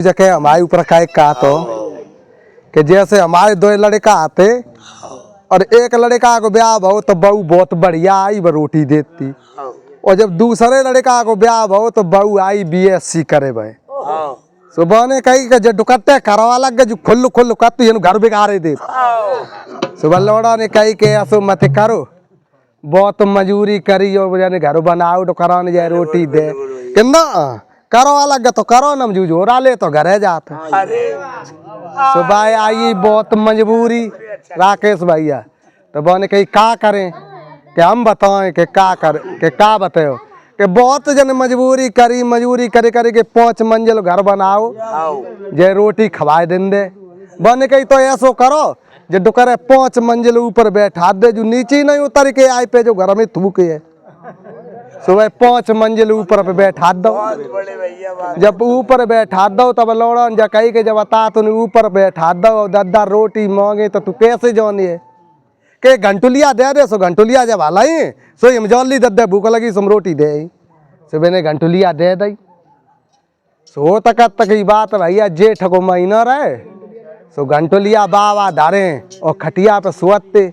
जके हमारे ऊपर का एक कहा तो कि जैसे हमारे दो लड़का आते और एक लड़का को ब्याह हो तो बहू बहुत बढ़िया आई वो रोटी देती, और जब दूसरे लड़का को ब्याह हो तो बहू आई BSc करे भाई। सुबह ने कही कि जो दुकते करवा लग गए जो खुल्लू खुल्लू करती है घर बिगाड़े दे। सुबह लौड़ा ने कही कि ऐसो मत करो, बहुत मजूरी करी और घर बनाओ तो कराने जाए रोटी दे कि ना करो अलग तो करो ना जोरा ले तो घरे जाते। सुबह आई बहुत मजबूरी राकेश भैया, तो बने कही का करें कि हम बताएं कि का कर के का बताओ कि बहुत जन मजबूरी करे करे के 5 मंजिल घर बनाओ जे रोटी खवाए दिन दे। बने कही तो ऐसो करो जो डुकरे 5 मंजिल ऊपर बैठा दे जो नीचे नहीं उतर के आए पे जो घर में थूके है। सुबह 5 मंजिल ऊपर पे बैठा दो, जब ऊपर बैठा दो तब लौड़न जा कही के जब बता तूने ऊपर बैठा दो दद्दा रोटी मांगे तो तू कैसे जानिए के घंटुलिया दे दे। सो घंटुलिया जब हालाई सो हम जल्दी दद्दे भूख लगी सुम रोटी दे। सुबह ने घंटुलिया दे दी। सो तक की बात भैया जेठ को महीना रहे, सो घंटुलिया बाबा धारे और खटिया पे सुवते।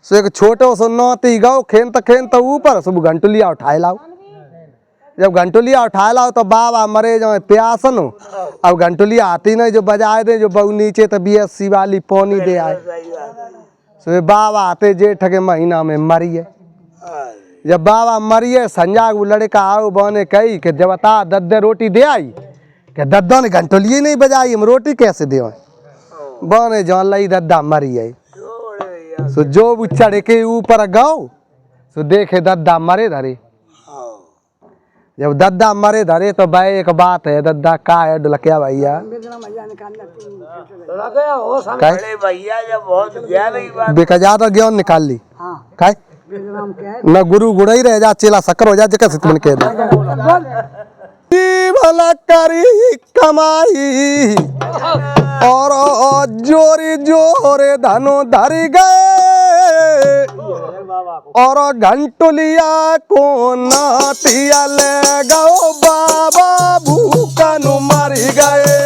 सो एक छोटो सो नौती गो खेनत ऊपर सब घंटुलिया उठाए लाओ। जब घंटुलिया उठाए लाओ तो बाबा मरे जाए प्यासन। अब घंटुलिया आती नहीं जो बजाए दे जो बहू नीचे तो BSc वाली पानी दे आए। सो बाबा आते जेठ के महीना में मरिए। जब बाबा मरिए संजा वो लड़का आओ बने कही कि जब बता दद्दे रोटी दे आई कि दद्दा ने घंटुलिया नहीं बजाई हम रोटी कैसे दे बने जान लाई दद्दा मरिए। सो जो चढ़ के ऊपर गाओ सो देखे दद्दा मरे धरे। जब दद्दा मरे धरे तो भाई एक बात है दद्दा का है डुलकिया भैया बेका ज्यादा ज्ञान निकाल ली खाए न गुरु गुड़ा ही रह जा चेला शक्कर हो जा जैसे तुमने कह दिया भला करी कमाई और जोरी जोरे धनो धरी गए और घंटुलिया को नातिया ले गो बाबा भूखनु मरी गए।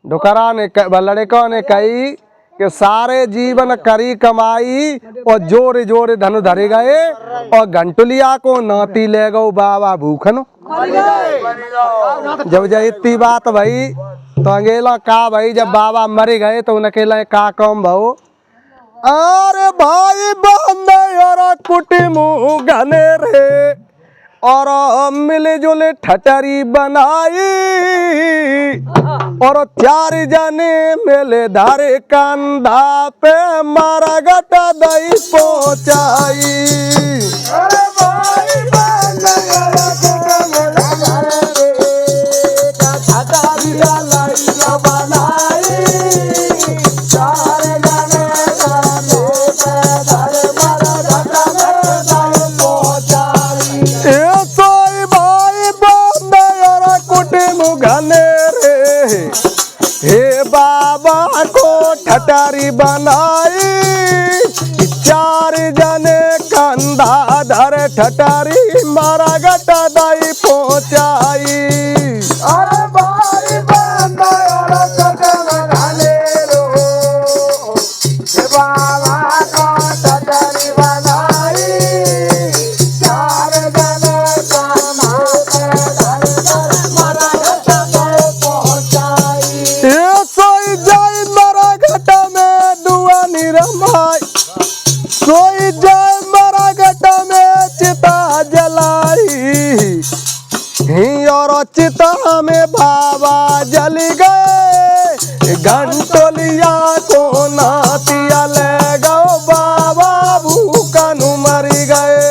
डुकरा ने लड़कों ने कही कि सारे जीवन करी कमाई और जोरे जोरे धनु धरे गए और घंटुलिया को नाती ले गो बाबा भूखनो। जब इतनी बात भाई तो अंगेला का भाई जब बाबा मरे गए तो उन अकेला का काम भाऊ अरे भाई बंदे और कुटुंब घने रे और मिले जुले ठटरी बनाई और 4 जने मेले धारे कंधा पे मारा गटा दई पहुंचाई। अरे भाई हे बाबा को ठटारी बनाई 4 जने कंधा धर ठटारी मारा गटा दाई पहुंचाई। अरे भाई बंदा और बाबा को ठटारी बनाई 4 जने कंधा चिता में बाबा जल गए, घंटोलिया को नातिया ले गो, बाबा भूखन मर गए।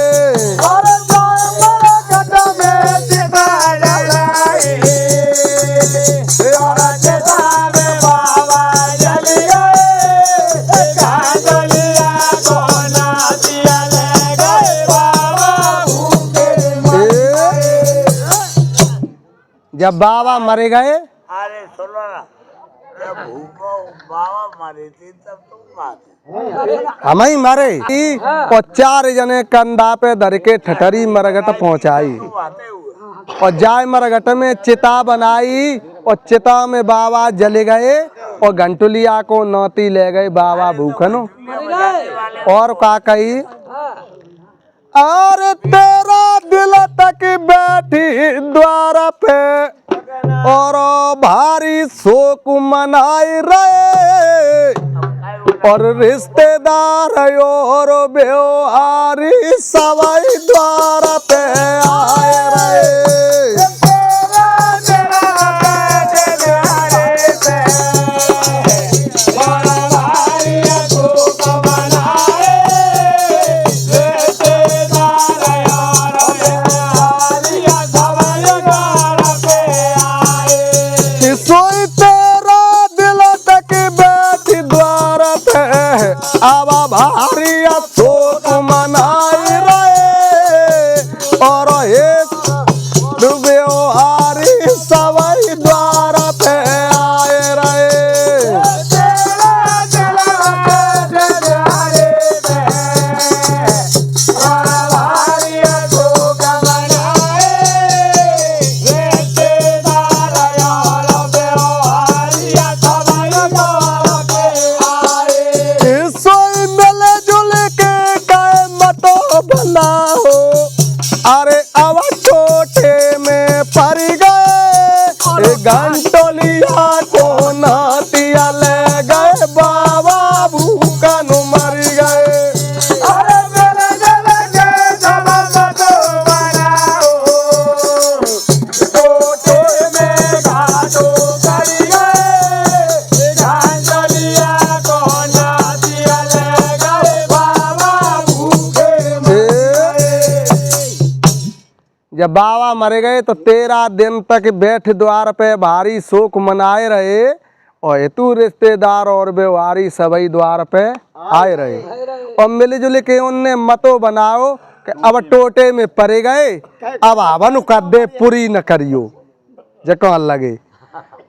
जब बाबा मरे गए, अरे सुनो ना, जब भूखो बाबा मरे थे तब तुम बात हम ही मरे और 4 जने कंधा पे धर के ठठरी मरगट पहुंचाई और जाय मरगट में चिता बनाई और चिता में बाबा जले गए और घंटुलिया को नौती ले गए बाबा भूखनो। और का कही, अरे तेरा दिल तक बैठी द्वार पे और भारी शोक मनाई रहे, और रिश्तेदार और व्यवहारी सवाई द्वार पे आए रहे। आवा भारी शोक मनाई रहे, और व्यवहारी सवाई द्वार पे आए रहे। अरे अब छोटे में पड़ गए, घंटोलिया को नातिया ले गए, बाबा भूखन मर गए। अरे मेरे गले के जवाब तो बनाओ, छोटे में घाटो कर गए, घंटोलिया को नातिया ले गए, बाबा भूखे मर गए। जब बाबा मर गए तो 13 दिन तक बैठ द्वार पे भारी शोक मनाए रहे, और हेतु रिश्तेदार और व्यवहारी सभी द्वार पे आए रहे, और मिलजुल के उनने मतो बनाओ कि अब टोटे में पड़े गए, अब हवन कदे पूरी न करियो जको लगे।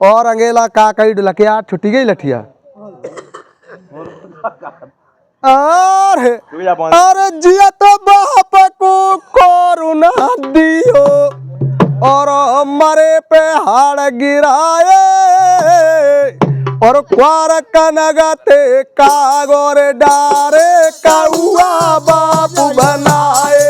और अंगेला का कई डुलकिया छुट्टी गई लठिया। अरे जिया तो बाप को कोरुना दियो, और मरे पे हाड़ गिराए, और क्वार कनगते कागोर डारे कौआ बाप बनाए।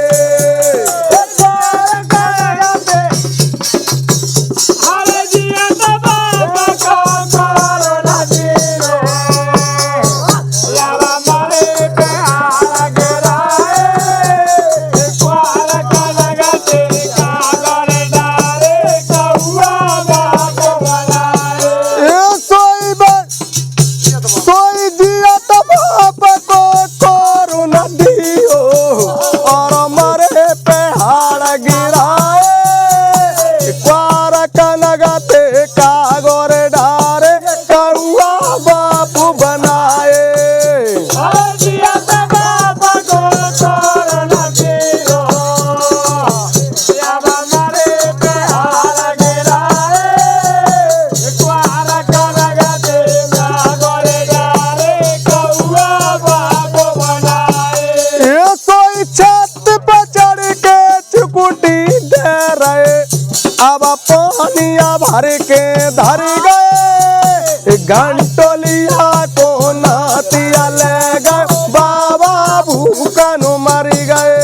अब पानिया भर के धर गए, घंटोलिया को नातिया ले गए, बाबा भूखन मर गए।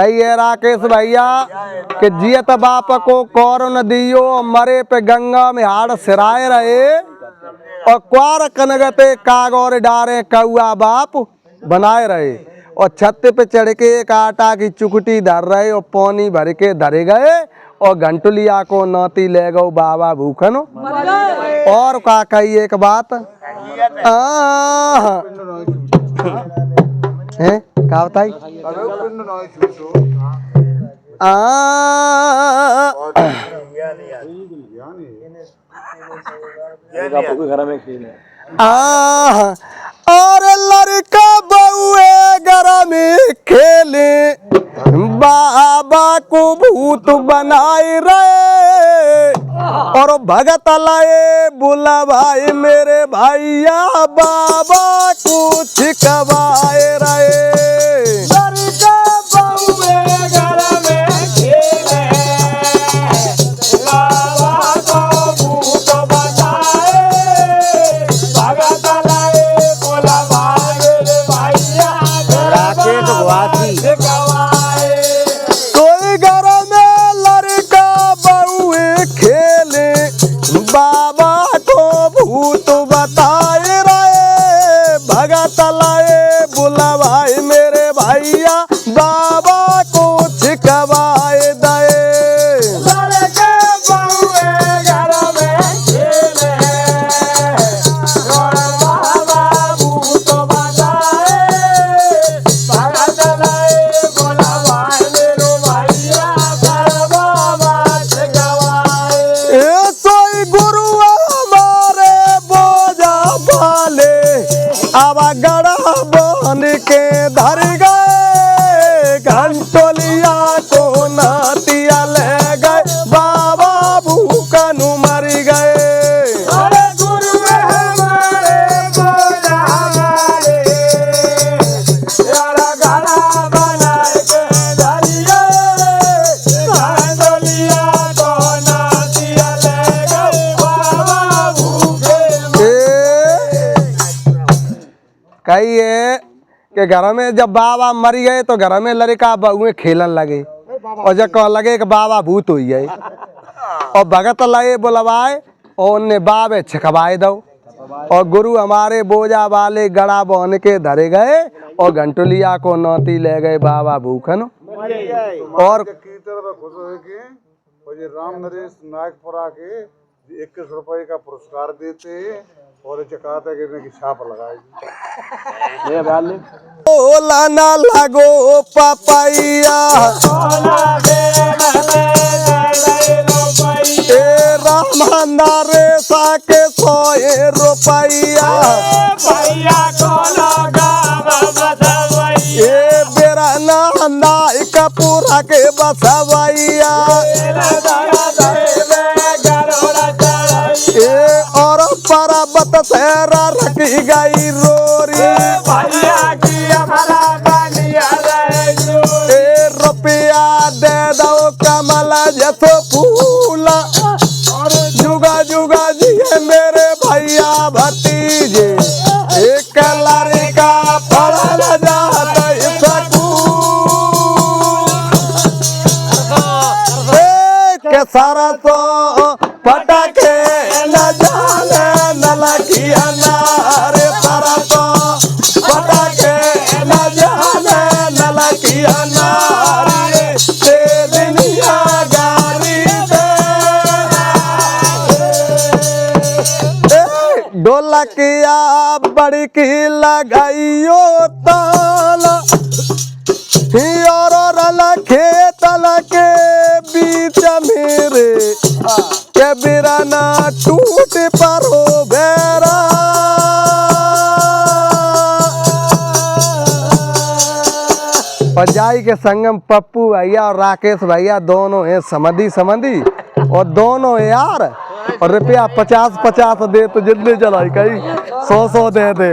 कहिए राकेश भैया कि जियत बाप को कौर न दियो, मरे पे गंगा में हाड़ सिराए रहे, और क्वार कनगते कागौर डारे कौआ बाप बनाए रहे। और छत पे चढ़ के एक आटा की चुकटी धर रहे और पानी भर के धरे गए, और घंटुलिया को नाती ले गो बाबा भूखनो। और का कही एक बात है का बताई और लड़का बउए घर में खेले, बाबा को भूत बनाए रहे, और भगत लाए बोला भाई मेरे भैया बाबा को छिकवाए रहे। लड़का बउए घर में खेले, बाबा को भूत बनाए, भगत लाए बोला भाई मेरे भैया राकेश वासी कोई घर में लड़का बउए खेले, बाबा को भूत बताए रहे, भगत लाए बोला भाई मेरे भैया बाबा को छिकवाए दे। लड़के बउए घर में खेले, बाबा भूत बनाए, भगत लाए बोला भाई मेरे भैया बाबा छिकवाए। ए सोई गुरु हमारे बोझा भाले, अब गड़ा बन के धर गए, घंटोलिया को नातिया ले गए, बाबा भूखनु मर गए। अरे गुरु हमारे बोझा हमारे, यारा गला बनाए के धरिए, घंटोलिया को नातिया ले गए, बाबा भूखे कहिए कि घर में जब बाबा मर गए तो घर में लड़का बउए खेलन लगे, और जब कह लगे कि बाबा भूत हो गए, और भगत लगे बुलवाए और उन्हें बाबे छिकवाए दो, और गुरु हमारे बोझा वाले गड़ा बन के धरे गए, और घंटुलिया को नौती ले गए बाबा भूखन। और कीर्तन में खुश हो के और ये राम नरेश नागपुरा के 21 रुपए का पुरस्कार देते हैं, और ये कहते कि इनकी छाप लगाएगी। ओला ना लगो पपैया, ए राम नरेशा के 100 रुपैया, भैया को लगा बसवैया, ए बेरा नाइक पूरा के बसवैया, ए और पर्वत से रखी गई रोरी, भैया की हमारा बनिया रहे ए रुपया दे दो कमल जसो फूला, और जुगा जुगा जिए मेरे भैया भतीजे, एक लड़का पढ़ल जाता के सारा तो पटाखे न जाने न लखिया नारे, सारा तो पटाखे न जाने न लखिया नारे, ते दुनिया गारी दे। ढोलकिया बड़ी की लगाइयो ताला, और खेत के बीच मेरे के बिराना टूट पर हो बेरा, और जाई के संगम पप्पू भैया और राकेश भैया दोनों हैं समधी, और दोनों यार, और रुपया 50-50 दे तो जितने चलाई कहीं 100-100 दे दे।